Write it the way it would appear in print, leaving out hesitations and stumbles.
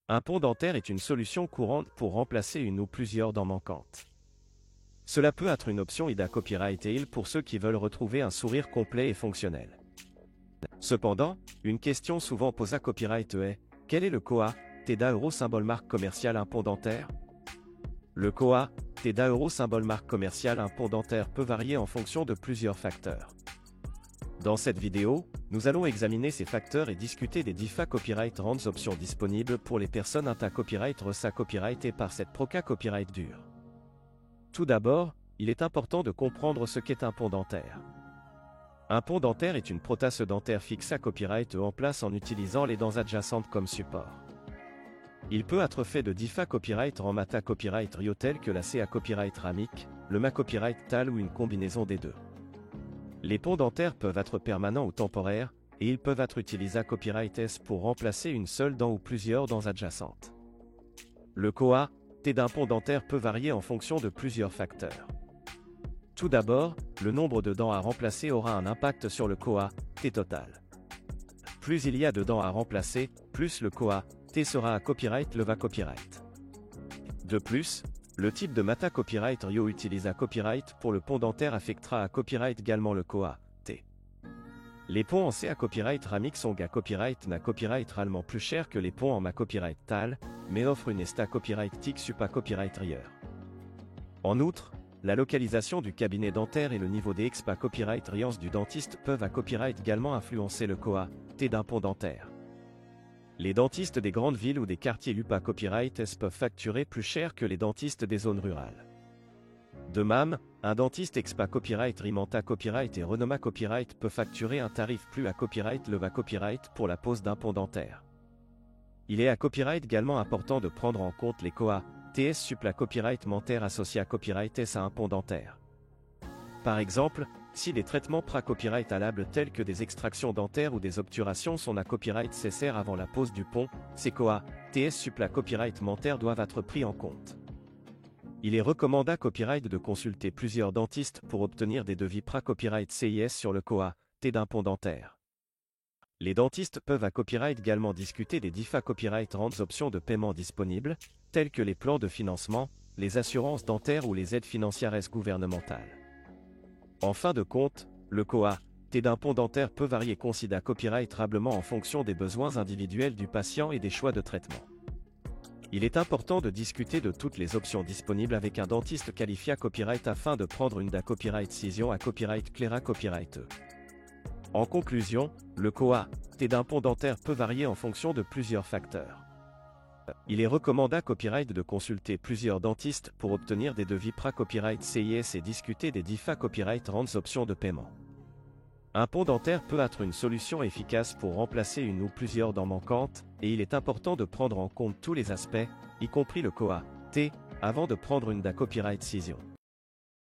Un pont dentaire est une solution courante pour remplacer une ou plusieurs dents manquantes. Cela peut être une option IDA Copyright Heal pour ceux qui veulent retrouver un sourire complet et fonctionnel. Cependant, une question souvent posée à Copyright est: quel est le COA, TEDA euro symbole marque commerciale un pont dentaire? Le COA, TEDA euro symbole marque commerciale un pont dentaire peut varier en fonction de plusieurs facteurs. Dans cette vidéo, nous allons examiner ces facteurs et discuter des DIFA Copyright Rands options disponibles pour les personnes INTA Copyright RESA Copyright et par cette Proca Copyright Dur. Tout d'abord, il est important de comprendre ce qu'est un pont dentaire. Un pont dentaire est une prothèse dentaire fixe à copyright en place en utilisant les dents adjacentes comme support. Il peut être fait de DIFA Copyright RAN Mata Copyright Rio tels que la CA Copyright Ramic, le MA Copyright TAL ou une combinaison des deux. Les ponts dentaires peuvent être permanents ou temporaires, et ils peuvent être utilisés à Copyright S pour remplacer une seule dent ou plusieurs dents adjacentes. Le COA, T d'un pont dentaire peut varier en fonction de plusieurs facteurs. Tout d'abord, le nombre de dents à remplacer aura un impact sur le COA, T total. Plus il y a de dents à remplacer, plus le COA, T sera à Copyright Leva Copyright. De plus, le type de Mata Copyright Rio utilisé à Copyright pour le pont dentaire affectera à Copyright également le COA, T. Les ponts en CA Copyright Ramic sont à Copyright na Copyright réellement plus cher que les ponts en MA Copyright TAL, mais offrent une esta Copyright TIC Supa Copyright Rier. En outre, la localisation du cabinet dentaire et le niveau des expa Copyright Riance du dentiste peuvent à Copyright également influencer le COA, T d'un pont dentaire. Les dentistes des grandes villes ou des quartiers LUPA Copyright S peuvent facturer plus cher que les dentistes des zones rurales. De même, un dentiste expa Copyright Rimanta Copyright et Renoma Copyright peut facturer un tarif plus à Copyright Leva Copyright pour la pose d'un pont dentaire. Il est à Copyright également important de prendre en compte les COA, TS suppla Copyright mentaire associés à Copyright S à un pont dentaire. Par exemple, si les traitements pra-copyright alables tels que des extractions dentaires ou des obturations sont à copyright cessaire avant la pose du pont, ces COA, TS suppla copyright mentaire doivent être pris en compte. Il est recommandé à Copyright de consulter plusieurs dentistes pour obtenir des devis pra-copyright CIS sur le COA, T d'un pont dentaire. Les dentistes peuvent à Copyright également discuter des DIFA Copyright Rands options de paiement disponibles, telles que les plans de financement, les assurances dentaires ou les aides financières gouvernementales. En fin de compte, le COA, T d'un pont dentaire peut varier considérablement en fonction des besoins individuels du patient et des choix de traitement. Il est important de discuter de toutes les options disponibles avec un dentiste qualifié à Copyright afin de prendre une DA Copyright Cision à Copyright Cléra Copyright E. En conclusion, le COA, T d'un pont dentaire peut varier en fonction de plusieurs facteurs. Il est recommandé à Copyright de consulter plusieurs dentistes pour obtenir des devis pra-copyright CIS et discuter des DIFA Copyright Rands options de paiement. Un pont dentaire peut être une solution efficace pour remplacer une ou plusieurs dents manquantes, et il est important de prendre en compte tous les aspects, y compris le COA, T, avant de prendre une DA Copyright Cision.